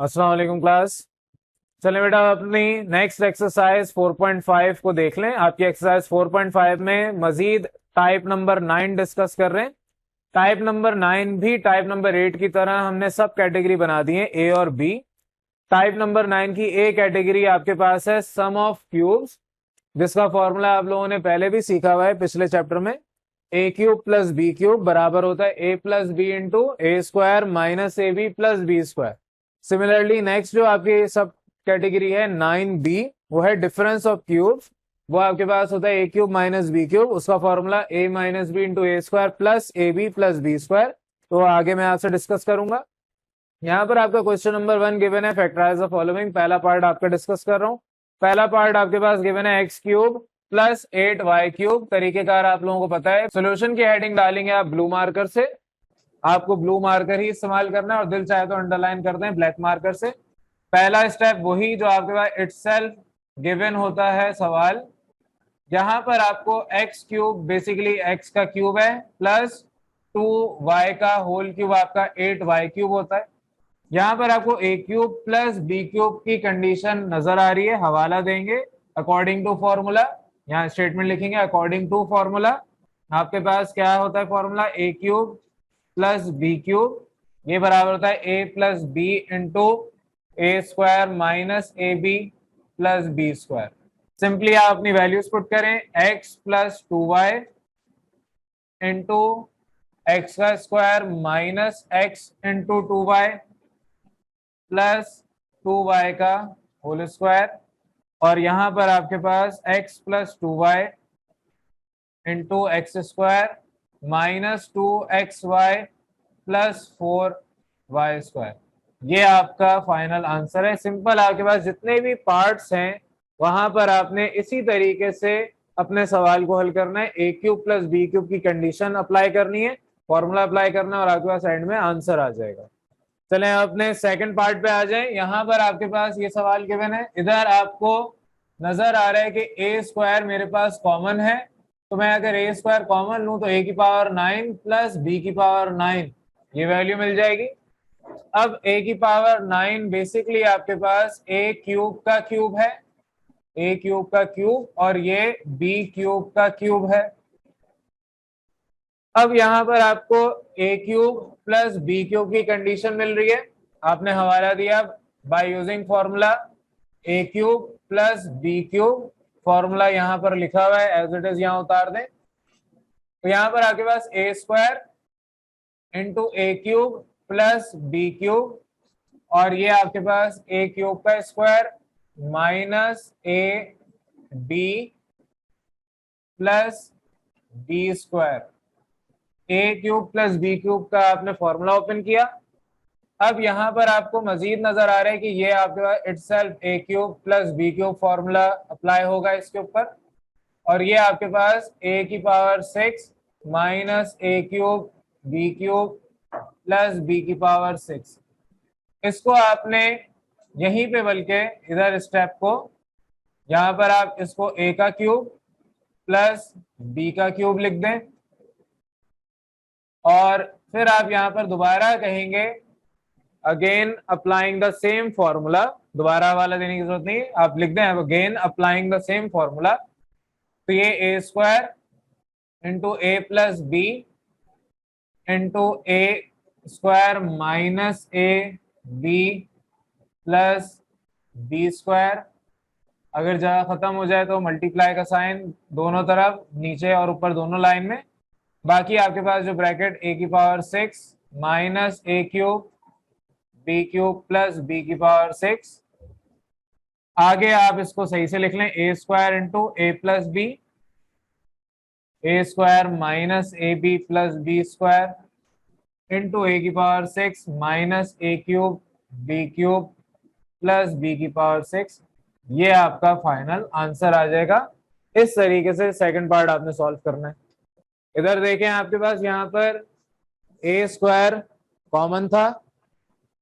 अस्सलाम वालेकुम क्लास। चलें बेटा, अपनी नेक्स्ट एक्सरसाइज 4.5 को देख लें। आपकी एक्सरसाइज 4.5 में मजीद टाइप नंबर 9 डिस्कस कर रहे हैं। टाइप नंबर 9 भी टाइप नंबर 8 की तरह हमने सब कैटेगरी बना दी है, ए और बी। टाइप नंबर 9 की ए कैटेगरी आपके पास है सम ऑफ क्यूब्स, जिसका फॉर्मूला आप लोगों ने पहले भी सीखा हुआ है पिछले चैप्टर में। ए क्यूब प्लस बी क्यूब बराबर होता है ए plus B into A square minus A B plus B square. Similarly next जो आपकी सब कैटेगरी है 9B, वो है डिफरेंस ऑफ क्यूब्स। वो आपके पास होता है ए क्यूब माइनस बी क्यूब, उसका formula a minus B into A square plus A B plus B square. तो आगे मैं आपसे डिस्कस करूंगा। यहाँ पर आपका क्वेश्चन नंबर 1 गिवन है, फैक्टराइज द फॉलोइंग। पहला पार्ट आपका डिस्कस कर रहा हूँ। पहला पार्ट आपके पास गिवन है x cube plus 8y cube. तरीकेकार आप लोगों को पता है। सोल्यूशन की हेडिंग डालेंगे आप ब्लू मार्कर से, आपको ब्लू मार्कर ही इस्तेमाल करना है, और दिल चाहे तो अंडरलाइन कर दें ब्लैक मार्कर से। पहला स्टेप वही जो आपके पास इटसेल्फ गिवन होता है सवाल। यहां पर आपको एक्स क्यूब बेसिकली एक्स का क्यूब है प्लस 2y का होल क्यूब आपका 8y क्यूब होता है। यहां पर आपको a cube plus B cube की कंडीशन नजर आ रही है, हवाला देंगे अकॉर्डिंग टू फॉर्मूला। यहाँ स्टेटमेंट लिखेंगे अकॉर्डिंग टू फॉर्मूला। आपके पास क्या होता है फॉर्मूला, ए क्यूब प्लस बी क्यूब, ये बराबर होता है ए plus B into A square minus A B plus B square. Simply आप अपनी वैल्यूज पुट करें, x plus 2y into x का square minus x into 2y plus 2y का whole square, और यहां पर आपके पास x plus 2y into x square minus 2xy plus 4y square. ये आपका फाइनल आंसर है। सिंपल, आपके पास जितने भी पार्ट्स हैं वहां पर आपने इसी तरीके से अपने सवाल को हल करना है। ए क्यूब प्लस बी क्यूब की कंडीशन अप्लाई करनी है, फॉर्मूला अप्लाई करना है, और आपके पास एंड में आंसर आ जाएगा। चलें अपने सेकंड पार्ट पे आ जाएं। यहां पर आपके पास ये सवाल गिवन है, इधर आपको नजर आ रहा है कि ए स्क्वायर मेरे पास कॉमन है, तो मैं अगर ए स्क्वायर कॉमन लूं तो ए की पावर 9 प्लस बी की पावर 9, ये वैल्यू मिल जाएगी। अब ए की पावर 9 बेसिकली आपके पास ए क्यूब का क्यूब है, ए क्यूब का क्यूब, और ये बी क्यूब का क्यूब है। अब यहां पर आपको a cube plus B cube की कंडीशन मिल रही है, आपने हवाला दिया by using formula A cube plus B cube. Formula यहां पर लिखा हुआ है, एज इट इज यहां उतार दें। तो यहां पर आपके पास a square into a cube plus B cube, और ये आपके पास ए क्यूब का square minus A B plus B square. A cube plus B cube का आपने फॉर्मूला ओपन किया। अब यहां पर आपको मजीद नजर आ रहा है कि ये आपके पास itself a cube plus B cube formula apply होगा इसके ऊपर, और ये आपके पास ए की power 6 minus a cube b cube plus b की पावर 6। इसको आपने यहीं पे बल्कि इधर स्टेप को, यहां पर आप इसको ए का क्यूब प्लस बी का क्यूब लिख दें, और फिर आप यहां पर दोबारा कहेंगे again applying the same formula. दोबारा वाला देने की जरूरत नहीं, आप लिख दें again applying the same formula. तो ये ए square into A plus B into A square minus A B plus B square. अगर जगह खत्म हो जाए तो मल्टीप्लाई का साइन दोनों तरफ, नीचे और ऊपर दोनों लाइन में। बाकी आपके पास जो ब्रैकेट ए की power 6 minus a cube b cube plus b की पावर 6। आगे आप इसको सही से लिख लें, ए square into A plus b, a square minus A B plus B square into a की power 6 minus a cube b cube plus b की पावर 6। ये आपका फाइनल आंसर आ जाएगा। इस तरीके से सेकंड पार्ट आपने सॉल्व करना है। इधर देखें, आपके पास यहाँ पर ए स्क्वायर कॉमन था,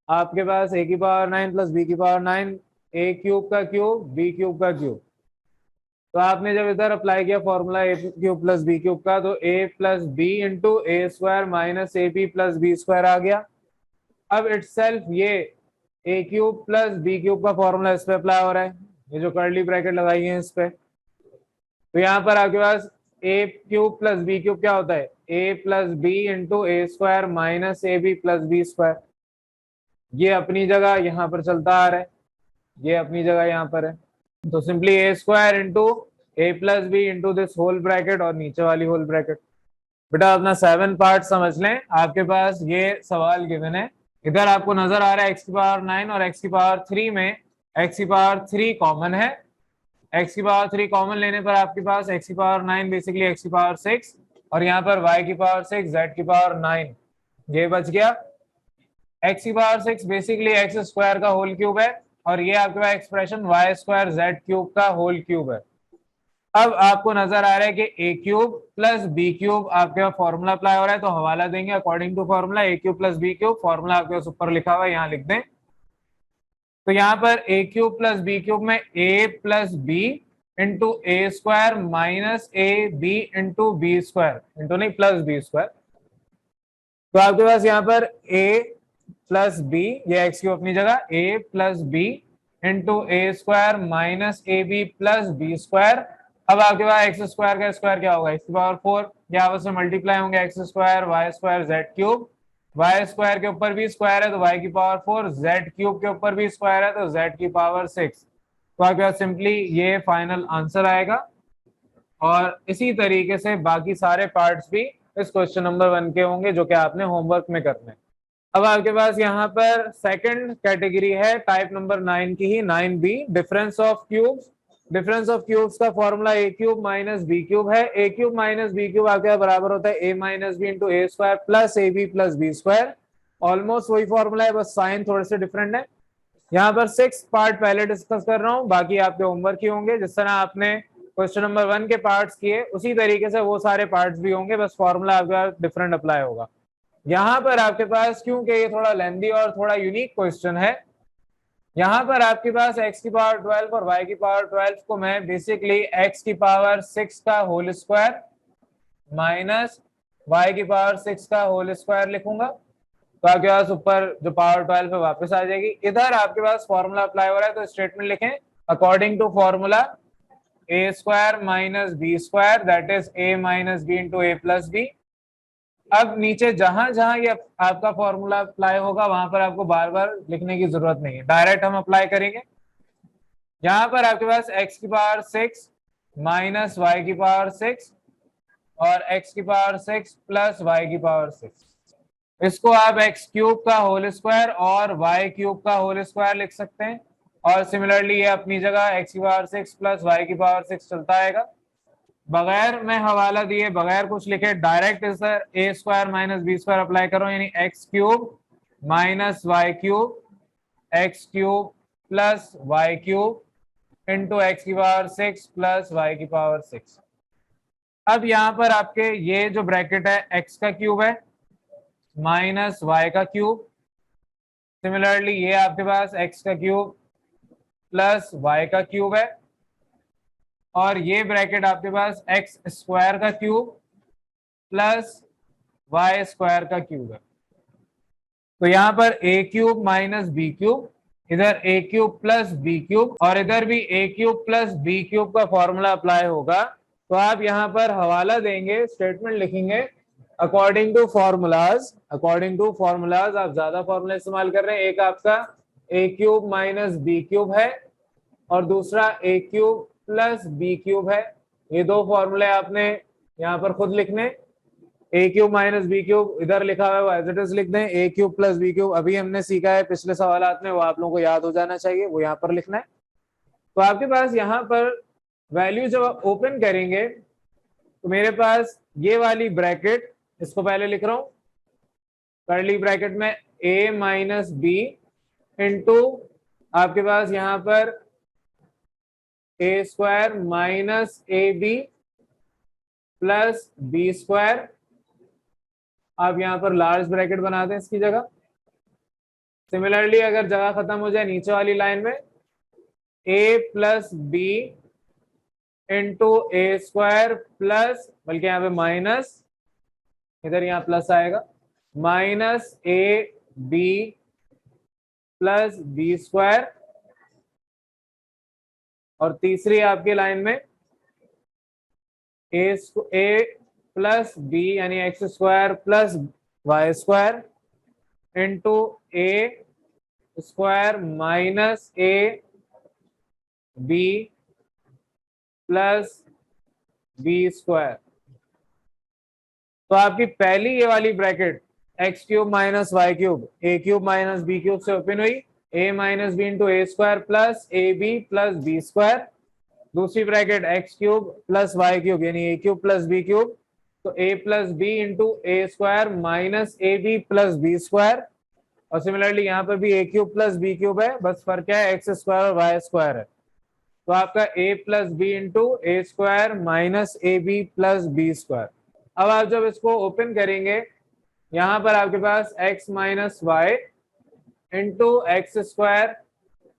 आपके पास ए की पावर 9 प्लस बी की पावर 9, ए क्यूब का क्यूब बी क्यूब का क्यूब। तो आपने जब इधर अप्लाई किया फॉर्मूला ए क्यूब प्लस बी क्यूब का, तो ए plus B into A square minus A B plus B square आ गया। अब इटसेल्फ ये ए क्यूब प्लस बी क्यूब का फॉर्मूला इस पे अप्लाई हो रहा है, ये जो कर्ली ब्रैकेट लगाई है इस पे। तो यहाँ पर आपके पास ए क्यूब प्लस बी क्यूब क्या होता है, ए plus B into A square minus A B plus B square. ये अपनी जगह यहाँ पर चलता आ रहा है, ये अपनी जगह यहाँ पर है। तो simply a square into A plus B into this whole bracket और नीचे वाली होल ब्रैकेट। बेटा अपना 7 पार्ट समझ लें, आपके पास ये सवाल गिवन है। इधर आपको नजर आ रहा है एक्स की पावर 9 और एक्स की पावर 3 में एक्स की पावर 3 कॉमन है। एक्स की पावर 3 कॉमन लेने पर आपके पास एक्स की पावर 9 बेसिकली एक्स की पावर 6 और यहाँ पर वाई की पावर 6 जेड की पावर 9, ये बच गया। एक्स की पावर 6 बेसिकली एक्स स्क्वायर का होल क्यूब है और ये आपके पास expression y square z cube का होल क्यूब है। अब आपको नजर आ रहा है कि a cube plus B cube आपके पास फॉर्मूला अप्लाई हो रहा है, तो हवाला देंगे according to formula. A cube plus B cube formula आपके पास ऊपर लिखा हुआ है, यहाँ लिख दें। तो यहाँ पर a cube plus B cube में ए प्लस बी इंटू ए स्क्वायर माइनस ए b into b square, into नहीं प्लस बी स्क्वायर। तो आपके पास यहाँ पर ए प्लस बी, ये एक्स क्यूब अपनी जगह, a plus B into A square minus A B plus B square. अब आपके पास एक्स स्क्वायर का स्क्वायर क्या होगा, एक्स की पावर 4, ये आपस में मल्टीप्लाई होंगे, x square y square z cube. Y square के ऊपर भी स्क्वायर है तो वाई की पावर 4, जेड क्यूब के ऊपर भी स्क्वायर है तो जेड की पावर 6। तो आपके पास सिंपली ये फाइनल आंसर आएगा। और इसी तरीके से बाकी सारे पार्ट्स भी इस क्वेश्चन नंबर 1 के होंगे जो कि आपने होमवर्क में करने। अब आपके पास यहाँ पर सेकंड कैटेगरी है टाइप नंबर 9 की ही, 9B, difference of cubes. Difference of cubes का फॉर्मूला ए क्यूब माइनस बी क्यूब है। ए क्यूब माइनस बी क्यूब आपके बराबर होता है a minus B into A square plus A B plus B square. Almost वही formula है, बस साइन थोड़े से डिफरेंट है। यहाँ पर 6 पार्ट पहले डिस्कस कर रहा हूँ, बाकी आपके होमवर्क ही होंगे। जिस तरह आपने क्वेश्चन नंबर 1 के पार्ट्स किए उसी तरीके से वो सारे पार्ट्स भी होंगे, बस फॉर्मूला आपका डिफरेंट अप्लाई होगा। यहाँ पर आपके पास क्योंकि ये थोड़ा लेंदी और थोड़ा यूनिक क्वेश्चन है, यहाँ पर आपके पास x की पावर 12 और y की पावर 12 को मैं बेसिकली x की पावर 6 का होल स्क्वायर माइनस y की पावर 6 का होल स्क्वायर लिखूंगा। तो आपके पास ऊपर जो पावर 12 है वापस आ जाएगी। इधर आपके पास फॉर्मूला अप्लाई हो रहा है तो स्टेटमेंट लिखें according to formula a square minus B square that is a minus B into A plus b. अब नीचे जहां जहां ये आपका फॉर्मूला अप्लाई होगा वहां पर आपको बार बार लिखने की जरूरत नहीं है, डायरेक्ट हम अप्लाई करेंगे। यहाँ पर आपके पास x की पावर 6 माइनस वाई की पावर 6 और x की पावर 6 प्लस वाई की पावर 6, इसको आप x क्यूब का होल स्क्वायर और y क्यूब का होल स्क्वायर लिख सकते हैं। और सिमिलरली ये अपनी जगह x की पावर 6 प्लस वाई की पावर 6 चलता आएगा। बगैर मैं हवाला दिए बगैर कुछ लिखे direct sir a square minus B square apply करो, यानी x cube minus y cube x cube plus Y cube into x की पावर 6 प्लस वाई की पावर 6। अब यहाँ पर आपके ये जो ब्रैकेट है एक्स का क्यूब है माइनस वाई का क्यूब, सिमिलरली ये आपके पास एक्स का क्यूब प्लस वाई का क्यूब है और ये ब्रैकेट आपके पास एक्स स्क्वायर का क्यूब प्लस वाई स्क्वायर का क्यूब है। तो यहाँ पर a cube minus B cube, इधर ए क्यूब प्लस बी क्यूब और इधर भी A cube plus B cube का फॉर्मूला अप्लाई होगा। तो आप यहाँ पर हवाला देंगे, स्टेटमेंट लिखेंगे according to formulas. According to formulas आप ज्यादा फॉर्मूला इस्तेमाल कर रहे हैं, एक आपका a cube minus B cube है और दूसरा a cube plus B cube है। ये दो फॉर्मूले आपने यहाँ पर खुद लिखने, a cube minus B cube इधर लिखा हुआ है वो एज इट इज लिख दें, ए क्यूब प्लस बी क्यूब अभी हमने सीखा है पिछले सवालात में, वो आप लोगों को याद हो जाना चाहिए, वो यहाँ पर लिखना है। तो आपके पास यहाँ पर वैल्यू जब आप ओपन करेंगे तो मेरे पास ये वाली ब्रैकेट, इसको पहले लिख रहा हूं कर्ली ब्रैकेट में ए माइनस बी इंटू आपके पास यहाँ पर a square minus A B plus B square. आप यहाँ पर लार्ज ब्रैकेट बना दें इसकी जगह। सिमिलरली अगर जगह खत्म हो जाए नीचे वाली लाइन में ए प्लस बी इंटू ए स्क्वायर प्लस, बल्कि यहाँ पे माइनस, इधर यहाँ प्लस आएगा, minus A B plus B square, और तीसरी आपकी लाइन में ए प्लस बी यानी x square plus Y square into A square minus A B plus B square. तो आपकी पहली ये वाली bracket x cube minus y cube a cube minus B cube से ओपन हुई, a minus B into A square plus A B plus B square. दूसरी bracket x cube plus Y cube यानी A cube plus B cube, तो ए plus B into A square minus A B plus B square. और similarly यहाँ पर भी A cube plus B cube है, बस फर्क क्या है एक्स स्क्वायर और वाई स्क्वायर है। तो आपका A plus B into A square minus A B plus B square. अब आप जब इसको ओपन करेंगे यहाँ पर आपके पास x minus y into x square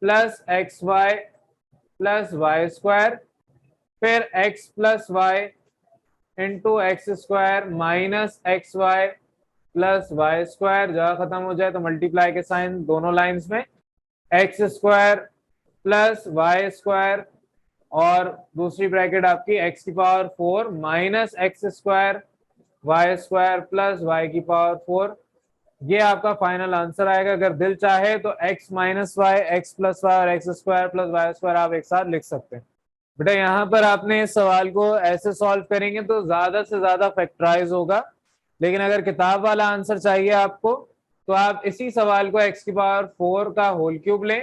plus x y plus Y square, फिर x plus y into x square minus x y plus Y square. जगह खत्म हो जाए तो मल्टीप्लाई के साइन दोनों लाइंस में, x square plus Y square, और दूसरी ब्रैकेट आपकी एक्स की power 4 minus x square y square plus y की पावर 4। ये आपका फाइनल आंसर आएगा। अगर दिल चाहे तो x minus Y, X plus Y और X square plus Y square आप एक साथ लिख सकते हैं। बेटा यहाँ पर आपने इस सवाल को ऐसे सॉल्व करेंगे तो ज्यादा से ज्यादा फैक्टराइज होगा, लेकिन अगर किताब वाला आंसर चाहिए आपको तो आप इसी सवाल को x की पावर 4 का होल क्यूब लें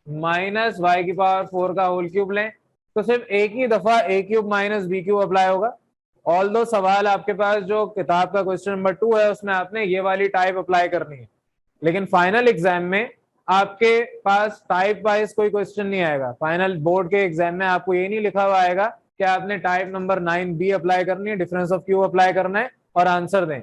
माइनस वाई की पावर 4 का होल क्यूब लें, तो सिर्फ एक ही दफा A cube minus B cube apply होगा। ऑल दो सवाल आपके पास जो किताब का क्वेश्चन नंबर 2 है उसमें आपने ये वाली टाइप अप्लाई करनी है, लेकिन फाइनल एग्जाम में आपके पास टाइप वाइज कोई क्वेश्चन नहीं आएगा। फाइनल बोर्ड के एग्जाम में आपको ये नहीं लिखा हुआ आएगा कि आपने टाइप नंबर 9B अप्लाई करनी है, डिफरेंस ऑफ क्यू अप्लाई करना है और आंसर दें।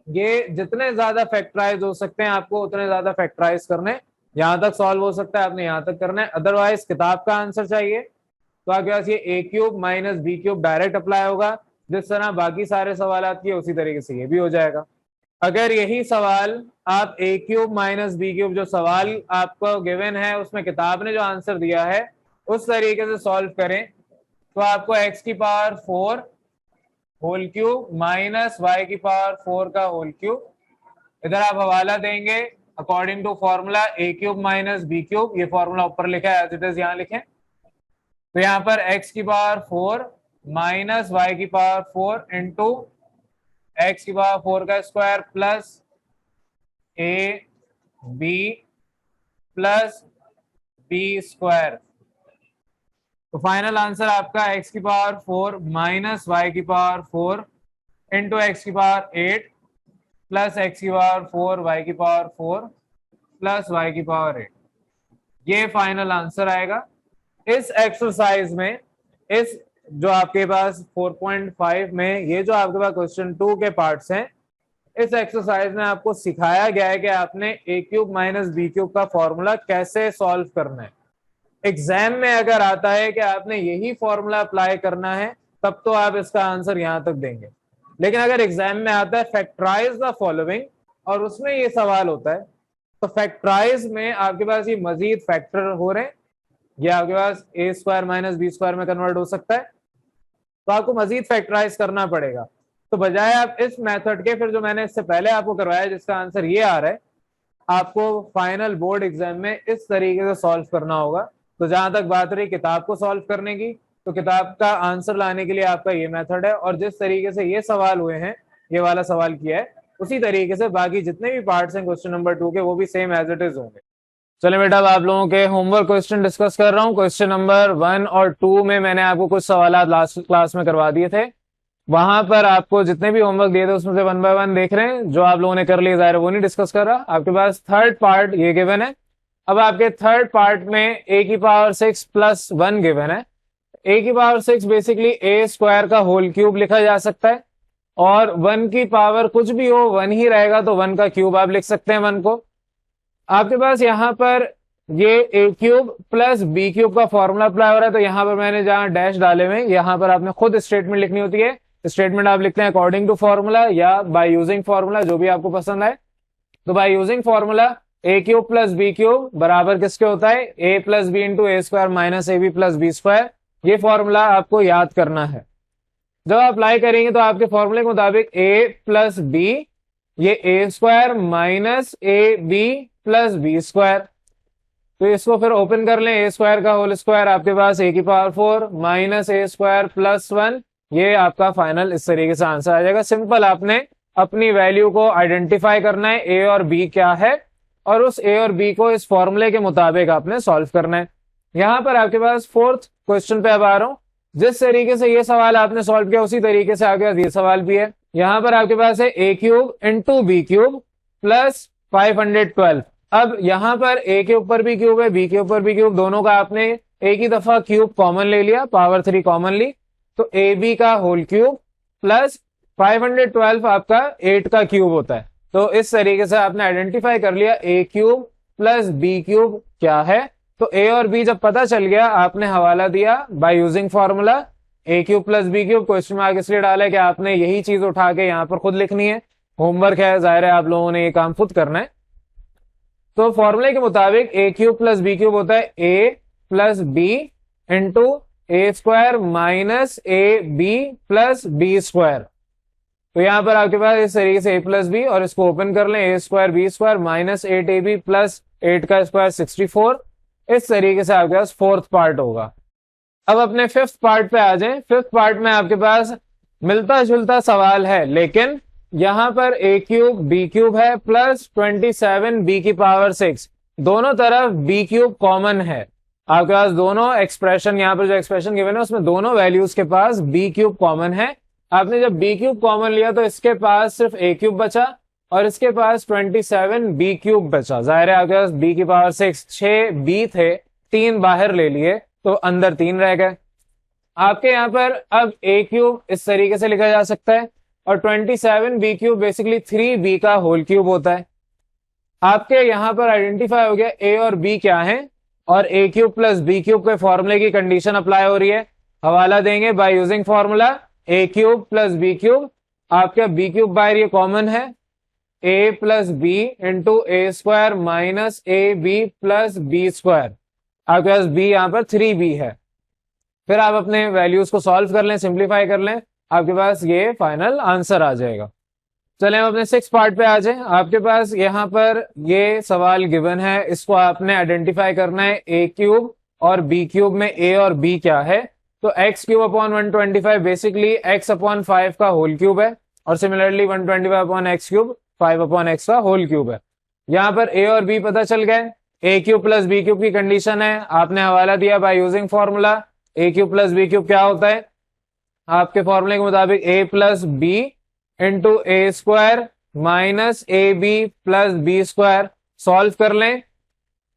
ये जितने ज्यादा फैक्टराइज हो सकते हैं आपको उतने ज्यादा फैक्टराइज करने, यहाँ तक सॉल्व हो सकता है आपने यहाँ तक करना है। अदरवाइज किताब का आंसर चाहिए तो आपके पास ये ए cube minus B cube direct apply होगा, जिस तरह बाकी सारे सवाल किए उसी तरीके से ये भी हो जाएगा। अगर यही सवाल आप ए क्यूब माइनस बी क्यूब जो सवाल आपको गिवन है उसमें किताब ने जो आंसर दिया है उस तरीके से सॉल्व करें तो आपको एक्स की power 4 whole cube minus Y की पावर 4 का होल क्यूब, इधर आप हवाला देंगे according to formula A cube minus B cube, ये फॉर्मूला ऊपर लिखा है एज इट इज यहाँ लिखें। तो यहाँ पर एक्स की पावर 4 माइनस वाई की पावर 4 इंटू एक्स की पावर 4 का square plus A B plus B square. तो फाइनल आंसर आपका एक्स की पावर 4 माइनस वाई की पावर 4 इंटू एक्स की पावर 8 प्लस एक्स की पावर 4 वाई की पावर 4 प्लस वाई की पावर 8, ये फाइनल आंसर आएगा। इस एक्सरसाइज में इस जो आपके पास 4.5 में ये जो आपके पास क्वेश्चन 2 के पार्ट्स हैं, इस एक्सरसाइज में आपको सिखाया गया है कि आपने ए क्यूब माइनस बी क्यूब का फॉर्मूला कैसे सॉल्व करना है। एग्जाम में अगर आता है कि आपने यही फॉर्मूला अप्लाई करना है तब तो आप इसका आंसर यहां तक देंगे, लेकिन अगर एग्जाम में आता है फैक्टराइज द फॉलोइंग और उसमें ये सवाल होता है तो फैक्टराइज में आपके पास ये मजीद फैक्टर हो रहे हैं, ये आपके पास a square minus B square में कन्वर्ट हो सकता है, तो आपको मजीद फैक्टराइज करना पड़ेगा। तो बजाय आप इस मेथड के फिर जो मैंने इससे पहले आपको करवाया जिसका आंसर ये आ रहा है, आपको फाइनल बोर्ड एग्जाम में इस तरीके से सॉल्व करना होगा। तो जहां तक बात रही किताब को सॉल्व करने की, तो किताब का आंसर लाने के लिए आपका ये मेथड है, और जिस तरीके से ये सवाल हुए हैं, ये वाला सवाल किया है, उसी तरीके से बाकी जितने भी पार्ट्स हैं क्वेश्चन नंबर 2 के वो भी सेम एज इट इज होंगे। चलिए बेटा अब आप लोगों के होमवर्क क्वेश्चन डिस्कस कर रहा हूँ। क्वेश्चन नंबर 1 और 2 में मैंने आपको कुछ सवाल लास्ट क्लास में करवा दिए थे, वहां पर आपको जितने भी होमवर्क दिए थे उसमें से 1 बाय 1 देख रहे हैं, जो आप लोगों ने कर लिया जाहिर वो नहीं डिस्कस कर रहा। आपके पास थर्ड पार्ट ये गिवन है। अब आपके थर्ड पार्ट में a की पावर 6 प्लस 1 गिवन है। a की पावर 6 बेसिकली a स्क्वायर का होल क्यूब लिखा जा सकता है, और 1 की पावर कुछ भी हो 1 ही रहेगा तो 1 का क्यूब आप लिख सकते हैं 1 को। आपके पास यहाँ पर ये a cube plus b cube का फॉर्मूला अप्लाई हो रहा है, तो यहाँ पर मैंने जहां डैश डाले हुए यहाँ पर आपने खुद स्टेटमेंट लिखनी होती है। स्टेटमेंट आप लिखते हैं अकॉर्डिंग टू फॉर्मूला या बाय यूजिंग फॉर्मूला, जो भी आपको पसंद आए। तो by using formula A cube plus B cube बराबर किसके होता है, ए plus B into A square minus A B plus B square. ये फॉर्मूला आपको याद करना है। जब आप अप्लाई करेंगे तो आपके फॉर्मूले के मुताबिक ए प्लस बी, ये ए square minus A B plus B square. तो इसको फिर ओपन कर लें, ए स्क्वायर का होल स्क्वायर आपके पास ए की power 4 minus A square plus 1। ये आपका फाइनल इस तरीके से आंसर आ जाएगा। सिंपल, आपने अपनी वैल्यू को आइडेंटिफाई करना है, ए और बी क्या है, और उस ए और बी को इस फॉर्मूले के मुताबिक आपने सॉल्व करना है। यहां पर आपके पास फोर्थ क्वेश्चन पे अब आ रहा हूं। जिस तरीके से ये सवाल आपने सॉल्व किया उसी तरीके से आपके पास ये सवाल भी है। यहां पर आपके पास है ए cube into B cube plus 512। अब यहां पर ए के ऊपर भी क्यूब है, बी के ऊपर भी क्यूब, दोनों का आपने एक ही दफा क्यूब कॉमन ले लिया, पावर 3 कॉमन ली, तो ए बी का होल क्यूब प्लस 512 आपका 8 का क्यूब होता है। तो इस तरीके से आपने आइडेंटिफाई कर लिया A cube plus B cube क्या है। तो ए और बी जब पता चल गया, आपने हवाला दिया by using formula A cube plus B cube. Question mark इसलिए डाला है कि आपने यही चीज उठा के यहां पर खुद लिखनी है, होमवर्क है, जाहिर है आप लोगों ने ये काम खुद करना है। तो फॉर्मूले के मुताबिक A cube plus B cube होता है ए plus B into A square minus A B plus B square. तो यहां पर आपके पास इस तरीके से ए प्लस बी, और इसको ओपन कर लें, ए square B square minus 8 A B plus 8 का स्क्वायर 64। इस तरीके से आपके पास फोर्थ पार्ट होगा। अब अपने फिफ्थ पार्ट पे आ जाएं। फिफ्थ पार्ट में आपके पास मिलता जुलता सवाल है, लेकिन यहां पर ए क्यूब बी क्यूब है प्लस 27 बी की पावर 6, दोनों तरफ बी क्यूब कॉमन है। आपके पास दोनों एक्सप्रेशन, यहां पर जो एक्सप्रेशन गिवन है उसमें दोनों वैल्यूज के पास बी क्यूब कॉमन है। आपने जब बी क्यूब कॉमन लिया तो इसके पास सिर्फ ए क्यूब बचा और इसके पास 27 बी क्यूब बचा। जाहिर है आपके पास बी की पावर 6 बी थे, 3 बाहर ले लिए तो अंदर 3 रह गए। आपके यहां पर अब ए क्यूब इस तरीके से लिखा जा सकता है और 27 बी क्यूब बेसिकली 3 बी का होल क्यूब होता है। आपके यहां पर आइडेंटिफाई हो गया ए और बी क्या है, और ए क्यूब प्लस बी क्यूब के फॉर्मूले की कंडीशन अप्लाई हो रही है। हवाला देंगे by using formula A cube plus B cube. आपका बी क्यूब बाहर ये कॉमन है, ए plus B into A square minus A B plus B square. आपके पास बी यहां पर 3 बी है। फिर आप अपने वैल्यूज को सॉल्व कर लें, सिंप्लीफाई कर लें, आपके पास ये फाइनल आंसर आ जाएगा। चलें हम अपने 6 पार्ट पे आ जाएं। आपके पास यहाँ पर ये सवाल गिवन है, इसको आपने आइडेंटिफाई करना है ए क्यूब और बी क्यूब में ए और बी क्या है। तो x cube upon 125 basically x upon 5 का होल क्यूब है, और similarly 125 upon x cube 5 upon x का होल क्यूब है। यहाँ पर ए और बी पता चल गए। A cube plus B cube की कंडीशन है, आपने हवाला दिया by using formula A cube plus B cube क्या होता है, आपके फॉर्मूले के मुताबिक A plus B into A square minus A B plus B square. Solve कर लें,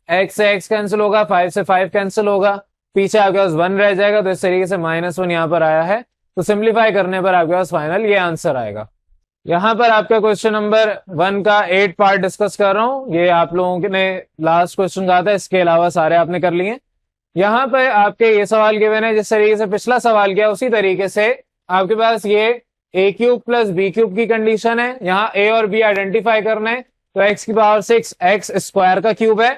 एक्स से एक्स कैंसिल होगा, 5 से 5 कैंसिल होगा, पीछे आपके पास 1 रह जाएगा, तो इस तरीके से -1 यहां पर आया है। तो सिंप्लीफाई करने पर आपके पास फाइनल ये आंसर आएगा। यहां पर आपका क्वेश्चन नंबर 1 का 8 पार्ट डिस्कस कर रहा हूं। ये आप लोगों ने लास्ट क्वेश्चन कहा था, इसके अलावा सारे आपने कर लिए। यहां पर आपके ये सवाल गिवन है, जिस तरीके से पिछला सवाल किया उसी तरीके से आपके पास ये ए क्यूब प्लस बी क्यूब की कंडीशन है। यहाँ ए और बी आइडेंटिफाई करना है, तो एक्स की पावर 6 एक्स स्क्वायर का क्यूब है,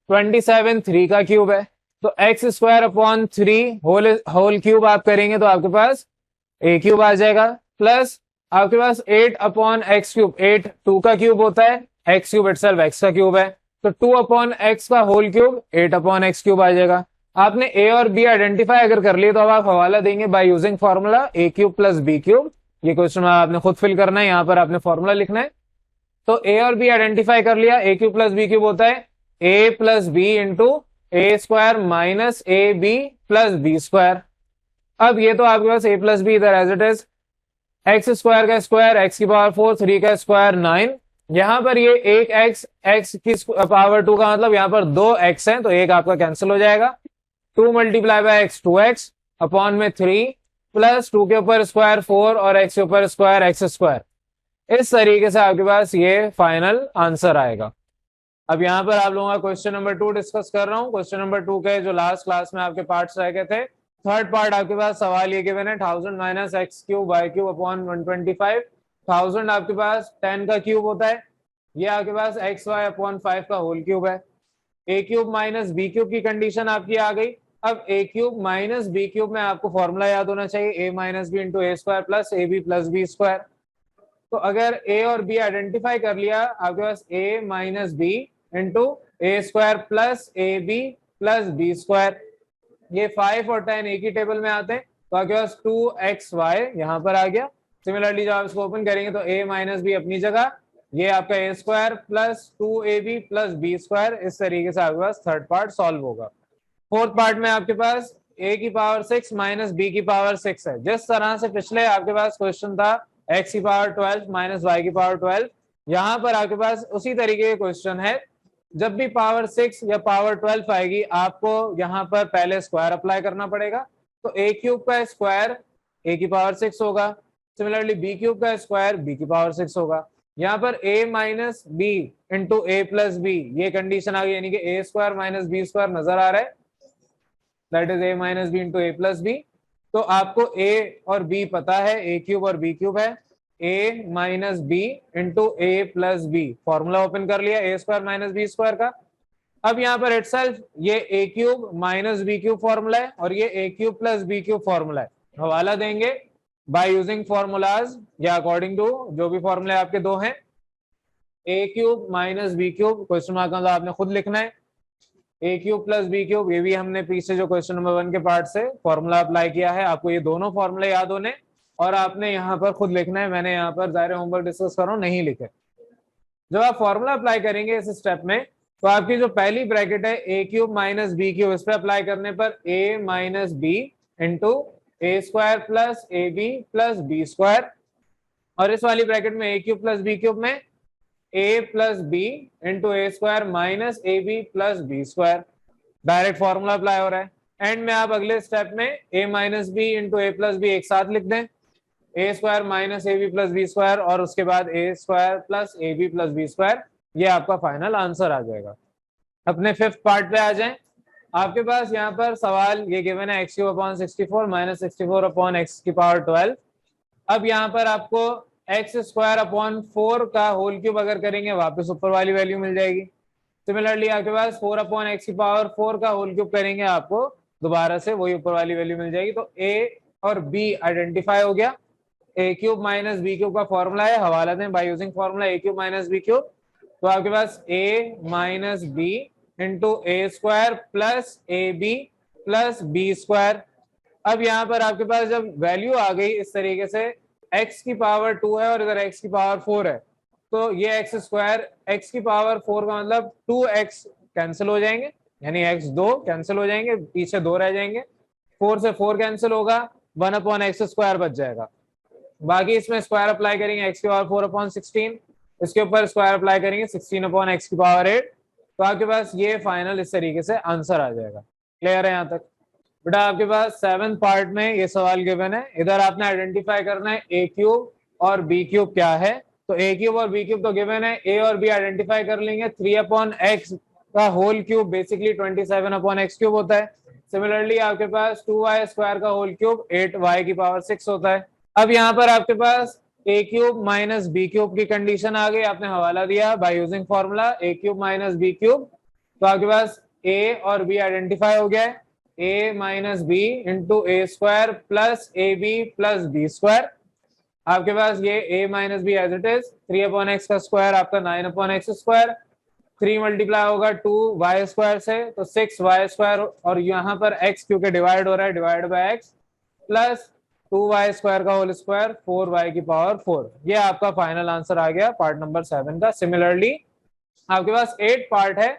27 3 का क्यूब है, तो x square upon 3 whole cube आप करेंगे तो आपके पास ए क्यूब आ जाएगा, प्लस आपके पास 8 अपॉन एक्स क्यूब, 8 2 का क्यूब होता है, एक्स क्यूब इटसेल्फ एक्स का क्यूब है, तो 2 अपॉन एक्स का whole cube 8 upon x cube आ जाएगा। आपने ए और बी आइडेंटिफाई अगर कर लिए तो अब आप हवाला देंगे by using formula A cube plus B cube. ये क्वेश्चन आपने खुद फिल करना है, यहां पर आपने फॉर्मूला लिखना है। तो ए और बी आइडेंटिफाई कर लिया, A cube plus B cube होता है ए plus B into A square minus A B plus B square. अब ये तो आपके पास ए प्लस बी इधर as it is, X square का स्क्वायर एक्स की पावर 4, 3 का स्क्वायर 9। यहां पर ये एक एक्स की पावर 2 का मतलब यहां पर 2 एक्स है, तो एक आपका कैंसिल हो जाएगा। 2 multiply by x 2x upon में 3 प्लस 2 के ऊपर स्क्वायर 4 और एक्स के ऊपर स्क्वायर एक्स स्क्वायर। इस तरीके से आपके पास ये फाइनल आंसर आएगा। अब यहाँ पर आप लोगों का क्वेश्चन नंबर 2 डिस्कस कर रहा हूँ। क्वेश्चन नंबर 2 के जो लास्ट क्लास में आपके पार्ट्स रह गए थे, थर्ड पार्ट आपके पास सवाल ये गिवन है 1000 minus x cube y cube upon 125। 1000 आपके पास 10 का क्यूब होता है, ये आपके पास एक्स वाई अपॉन 5 का होल क्यूब है। ए क्यूब माइनस बी क्यूब की कंडीशन आपकी आ गई। अब A cube minus B cube में आपको फॉर्मूला याद होना चाहिए, A minus B into A square plus A B plus B square. तो अगर ए और बी आइडेंटिफाई कर लिया, आपके पास A minus B into A square plus A B plus B square. ये 5 और 10 एक ही टेबल में आते हैं, तो आपके पास 2xy यहाँ पर आ गया। सिमिलरली जब आप इसको ओपन करेंगे तो a माइनस बी अपनी जगह, ये आपका A square plus 2ab plus B square. इस तरीके से आपके पास थर्ड पार्ट सॉल्व होगा। फोर्थ पार्ट में आपके पास a की पावर 6 माइनस बी की पावर 6 है। जिस तरह से पिछले आपके पास क्वेश्चन था x की पावर 12 माइनस वाई की पावर 12, यहाँ पर आपके पास उसी तरीके के क्वेश्चन है। जब भी पावर 6 या पावर 12 आएगी, आपको यहाँ पर पहले स्क्वायर अप्लाई करना पड़ेगा। तो ए क्यूब का स्क्वायर ए की पावर 6 होगा, सिमिलरली बी क्यूब का स्क्वायर बी की पावर 6 होगा। यहाँ पर a minus B into A plus B, ये कंडीशन आ गई, यानी कि a square minus B square नजर आ रहा है, that is a minus B into A plus b. तो आपको a और b पता है, a क्यूब और b क्यूब है, a minus B into A plus b. Formula open कर लिया A square minus B square का। अब यहाँ पर इटसेल्फ ये ए cube minus B cube formula है और ये ए cube plus B cube formula है। हवाला देंगे बाय यूजिंग फॉर्मूलाज या अकॉर्डिंग टू जो भी फॉर्मूले आपके दो हैं। A cube minus B cube question mark का आपने खुद लिखना है, ए क्यूब प्लस बी क्यूब, ये भी हमने पीछे जो क्वेश्चन नंबर 1 के पार्ट से फॉर्मूला अप्लाई किया है। आपको ये दोनों फॉर्मूले याद होने और आपने यहाँ पर खुद लिखना है। मैंने यहाँ पर जाहिर होमवर्क डिस्कस कर रहा हूँ, नहीं लिखे। जब आप फॉर्मूला अप्लाई करेंगे इस स्टेप में, तो आपकी जो पहली ब्रैकेट है ए क्यूब माइनस बी क्यूब, इस पे अप्लाई करने पर A minus B into A square plus A B plus B square, और इस वाली ब्रैकेट में ए क्यूब प्लस बी क्यूब में ए plus B into A square minus A B plus B square. Direct formula apply हो रहा है। End में आप अगले स्टेप में A minus B into A plus B एक साथ लिख दें, A square minus A B plus B square, और उसके बाद A square plus A B plus B square. ये आपका फाइनल आंसर आ जाएगा। अपने फिफ्थ पार्ट पे आ जाएं। आपके पास यहाँ पर सवाल ये गिवन है x cube upon 64 minus 64 upon x की पावर 12। अब यहाँ पर आपको एक्स स्क्वायर अपॉन 4 का होल क्यूब अगर करेंगे, वापस ऊपर वाली वैल्यू मिल जाएगी। सिमिलरली आपके पास 4 अपॉन एक्स की पावर 4 का होल क्यूब करेंगे, आपको दोबारा से वही ऊपर वाली वैल्यू मिल जाएगी। तो ए और बी आइडेंटिफाई हो गया। A cube minus B cube का फॉर्मूला है, हवाला दें by using formula A cube minus B cube. तो आपके पास A minus B into A square plus A B plus B square. अब यहाँ पर आपके पास जब वैल्यू आ गई इस तरीके से, x की पावर 2 है और इधर x की पावर 4 है, तो ये एक्स स्क्वायर x की पावर 4 का मतलब 2x कैंसिल हो जाएंगे, यानी x 2 कैंसिल हो जाएंगे, पीछे 2 रह जाएंगे, 4 से 4 कैंसिल होगा, 1 अपॉन एक्स स्क्वायर बच जाएगा। बाकी इसमें स्क्वायर अप्लाई करेंगे x की पावर 4 अपॉन 16, इसके ऊपर स्क्वायर अप्लाई करेंगे 16 अपॉन एक्स की पावर 8। तो आपके पास ये फाइनल इस तरीके से आंसर आ जाएगा। क्लियर है यहाँ तक? बेटा आपके पास 7th पार्ट में ये सवाल गिवन है। इधर आपने आइडेंटिफाई करना है ए क्यूब और बी क्यूब क्या है। तो ए क्यूब और बी क्यूब तो गिवन है, ए और बी आइडेंटिफाई कर लेंगे। 3 अपॉन एक्स का whole cube basically 27 upon x cube होता है। सिमिलरली आपके पास 2y स्क्वायर का होल क्यूब 8y की पावर 6 होता है। अब यहाँ पर आपके पास ए क्यूब माइनस बी क्यूब की कंडीशन आ गई, आपने हवाला दिया by using formula A cube minus B cube. तो आपके पास ए और बी आइडेंटिफाई हो गया है, a minus B into A square plus A B plus B square. आपके पास ये a minus B as it is, 3 upon x का स्क्वायर आपका 9 अपॉन एक्स स्क्वायर, 3 मल्टीप्लाई होगा 2y स्क्वायर से तो 6y स्क्वायर, और यहाँ पर x क्योंकि डिवाइड हो रहा है divide by x plus 2y square का होल स्क्वायर 4y की पावर 4। ये आपका फाइनल आंसर आ गया पार्ट नंबर 7 का। सिमिलरली आपके पास 8 पार्ट है।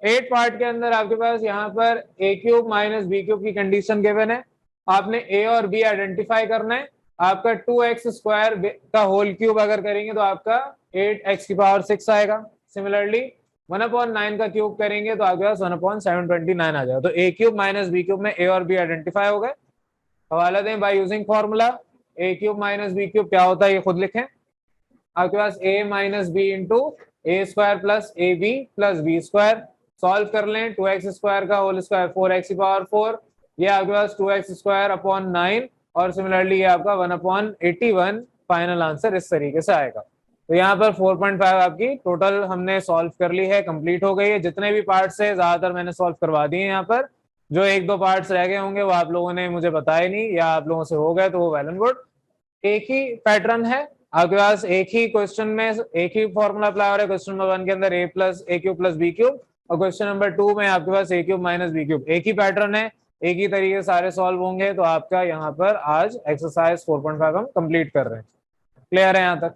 8 पार्ट के अंदर आपके पास यहाँ पर a cube minus B cube की कंडीशन गिवन है, आपने ए और बी आइडेंटिफाई करना है। आपका 2x स्क्वायर का होल क्यूब अगर करेंगे तो आपका 8x की पावर 6 आएगा। सिमिलरली 1/9 का क्यूब करेंगे तो आपके पास 1/729 आ जाएगा। तो A cube minus B cube में ए और बी आइडेंटिफाई हो गए। हवाला दें by using formula A cube minus B cube क्या होता है ये खुद लिखें। आपके पास a minus B into A square plus A B plus B square. Solve कर लें, 2x स्क्वायर का होल स्क्वायर 4x की पावर 4, ये आपके पास 2x स्क्वायर अपॉन 9, और सिमिलरली ये आपका 1/81 फाइनल आंसर इस तरीके से आएगा। तो यहाँ पर 4.5 आपकी टोटल हमने सॉल्व कर ली है, कंप्लीट हो गई है। जितने भी पार्ट्स है ज्यादातर मैंने सॉल्व करवा दिए यहाँ पर। जो एक दो पार्ट्स रह गए होंगे वो आप लोगों ने मुझे बताए नहीं या आप लोगों से हो गए तो वो वेल एंड गुड। एक ही पैटर्न है आपके पास, एक ही क्वेश्चन में एक ही फॉर्मूला अप्लाई हो रहा है। क्वेश्चन नंबर 1 के अंदर a plus A cube plus B cube, और क्वेश्चन नंबर 2 में आपके पास a cube minus B cube. एक ही पैटर्न है, एक ही तरीके से सारे सॉल्व होंगे। तो आपका यहाँ पर आज एक्सरसाइज 4.5 हम कंप्लीट कर रहे हैं। क्लियर है यहाँ तक?